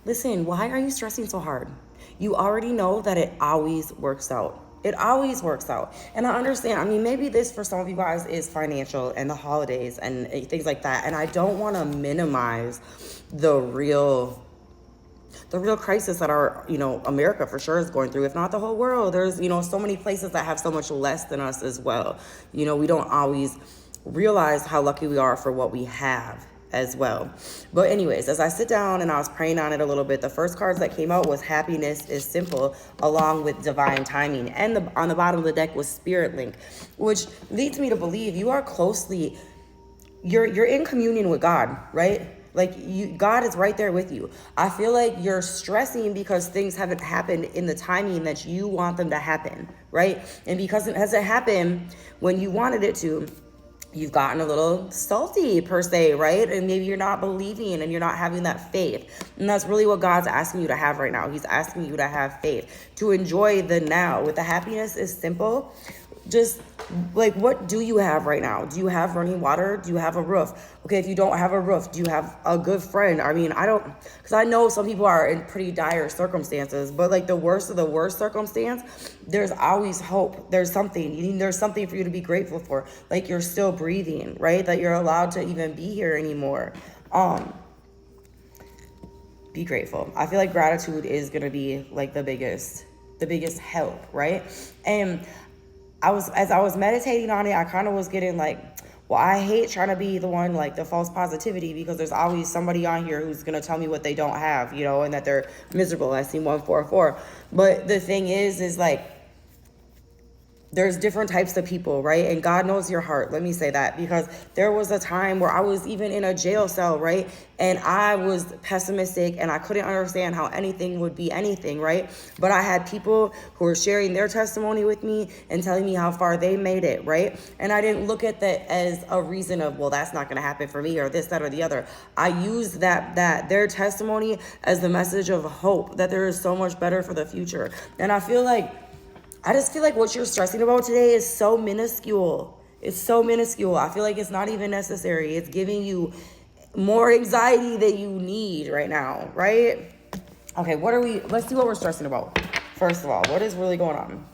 Listen, why are you stressing so hard? You already know that it always works out. It always works out. And I understand. I mean, maybe this for some of you guys is financial and the holidays and things like that. And I don't want to minimize the real crisis that our, America for sure is going through, if not the whole world. There's, so many places that have so much less than us as well. We don't always realize how lucky we are for what we have as well. But anyways, as I sit down and I was praying on it a little bit, the first cards that came out was happiness is simple, along with divine timing. And on the bottom of the deck was spirit link, which leads me to believe you are you're in communion with God, right? Like God is right there with you. I feel like you're stressing because things haven't happened in the timing that you want them to happen, right? And because it hasn't happened when you wanted it to, you've gotten a little salty per se, right? And maybe you're not believing and you're not having that faith. And that's really what God's asking you to have right now. He's asking you to have faith, to enjoy the now. With the happiness is simple. Just like, what do you have right now? Do you have running water? Do you have a roof? Okay, if you don't have a roof, do you have a good friend? I mean, because I know some people are in pretty dire circumstances, but like the worst of the worst circumstance, there's always hope. There's something. There's something for you to be grateful for. Like you're still breathing, right? That you're allowed to even be here anymore. Be grateful. I feel like gratitude is gonna be like the biggest help, right? And as I was meditating on it, I kind of was getting like, well, I hate trying to be the one, like the false positivity, because there's always somebody on here who's going to tell me what they don't have, and that they're miserable. I see 144. But the thing is like, there's different types of people, right? And God knows your heart. Let me say that, because there was a time where I was even in a jail cell, right? And I was pessimistic and I couldn't understand how anything would be anything, right? But I had people who were sharing their testimony with me and telling me how far they made it, right? And I didn't look at that as a reason of, well, that's not going to happen for me or this, that, or the other. I used that their testimony as the message of hope, that there is so much better for the future. And I just feel like what you're stressing about today is so minuscule. It's so minuscule. I feel like it's not even necessary. It's giving you more anxiety than you need right now, right? Okay, let's see what we're stressing about. First of all, what is really going on?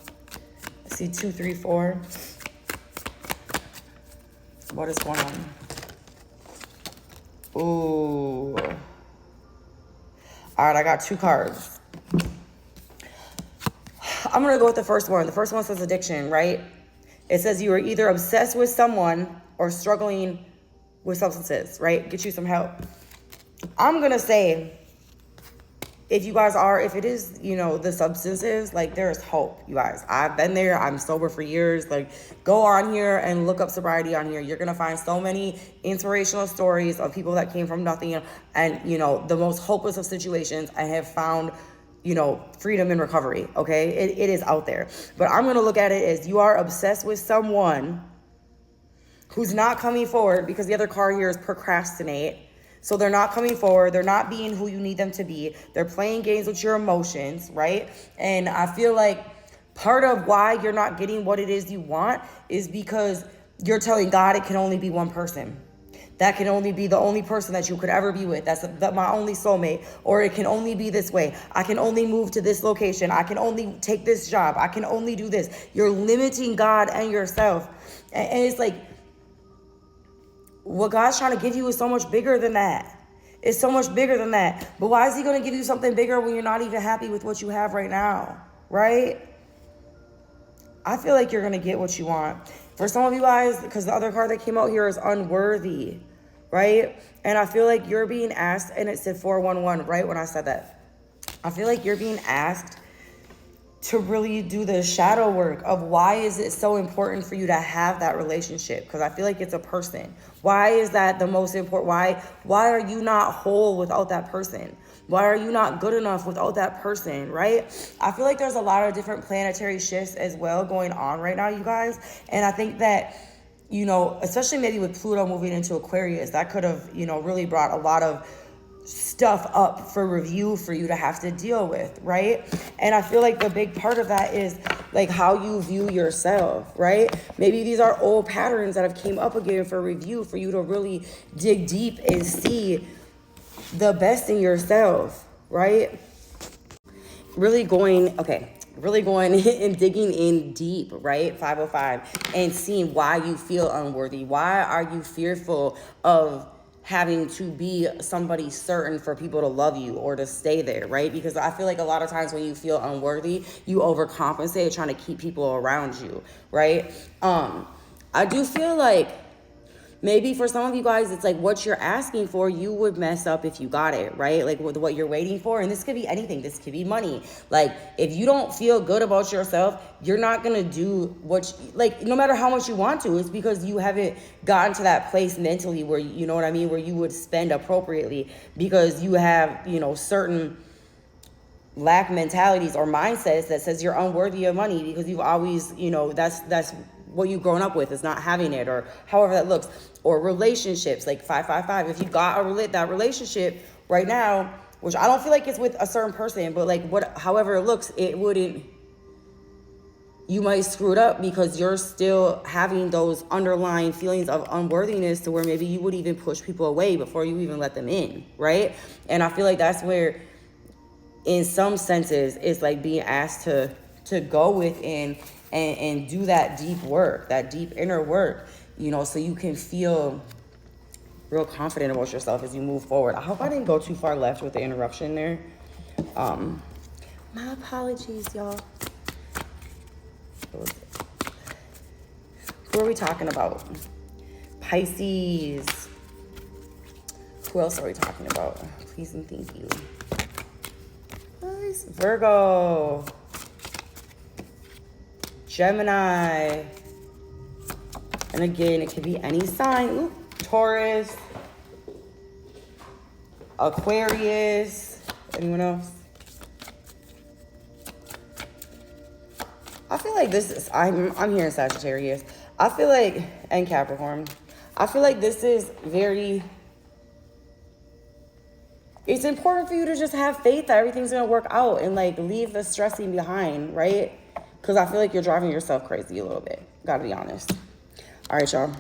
I see 2, 3, 4. What is going on? Ooh. All right, I got 2 cards. I'm going to go with the first one. The first one says addiction, right? It says you are either obsessed with someone or struggling with substances, right? Get you some help. I'm going to say, if it is, the substances, like there's hope, you guys. I've been there. I'm sober for years. Like, go on here and look up sobriety on here. You're going to find so many inspirational stories of people that came from nothing and, the most hopeless of situations and have found freedom and recovery, okay? It is out there. But I'm going to look at it as you are obsessed with someone who's not coming forward, because the other card here is procrastinate. So they're not coming forward. They're not being who you need them to be. They're playing games with your emotions, right? And I feel like part of why you're not getting what it is you want is because you're telling God it can only be one person. That can only be the only person that you could ever be with. That's my only soulmate. Or it can only be this way. I can only move to this location. I can only take this job. I can only do this. You're limiting God and yourself. And it's like, what God's trying to give you is so much bigger than that. It's so much bigger than that. But why is he going to give you something bigger when you're not even happy with what you have right now? Right? I feel like you're going to get what you want. For some of you guys, because the other card that came out here is unworthy, right? And I feel like you're being asked, and it said 411, right, when I said that. I feel like you're being asked to really do the shadow work of why is it so important for you to have that relationship? Because I feel like it's a person. Why is that the most important? Why are you not whole without that person? Why are you not good enough without that person, right? I feel like there's a lot of different planetary shifts as well going on right now, you guys. And I think that, especially maybe with Pluto moving into Aquarius, that could have, really brought a lot of stuff up for review for you to have to deal with, right? And I feel like the big part of that is like how you view yourself, right? Maybe these are old patterns that have came up again for review for you to really dig deep and see the best in yourself, right? Really going and digging in deep, right? 505, and seeing why you feel unworthy. Why are you fearful of having to be somebody certain for people to love you or to stay there, right? Because I feel like a lot of times when you feel unworthy, you overcompensate trying to keep people around you, right? I do feel like maybe for some of you guys, it's like what you're asking for, you would mess up if you got it, right? Like with what you're waiting for. And this could be anything. This could be money. Like if you don't feel good about yourself, you're not going to do like no matter how much you want to. It's because you haven't gotten to that place mentally where, you know what I mean, where you would spend appropriately because you have, certain lack mentalities or mindsets that says you're unworthy of money because you've always, that's what you've grown up with is not having it, or however that looks. Or relationships, like 555. If you got that relationship right now, which I don't feel like it's with a certain person, but like however it looks, you might screw it up because you're still having those underlying feelings of unworthiness to where maybe you would even push people away before you even let them in, right? And I feel like that's where, in some senses, it's like being asked to go within and do that deep work, that deep inner work, so you can feel real confident about yourself as you move forward. I hope I didn't go too far left with the interruption there. My apologies, y'all. Who are we talking about? Pisces. Who else are we talking about? Please and thank you. Nice. Virgo. Gemini. And again, it could be any sign. Ooh, Taurus. Aquarius. Anyone else? I feel like this is, I'm hearing Sagittarius. I feel like, and Capricorn. I feel like this is it's important for you to just have faith that everything's going to work out and like leave the stressing behind, right? Because I feel like you're driving yourself crazy a little bit. Got to be honest. All right, y'all.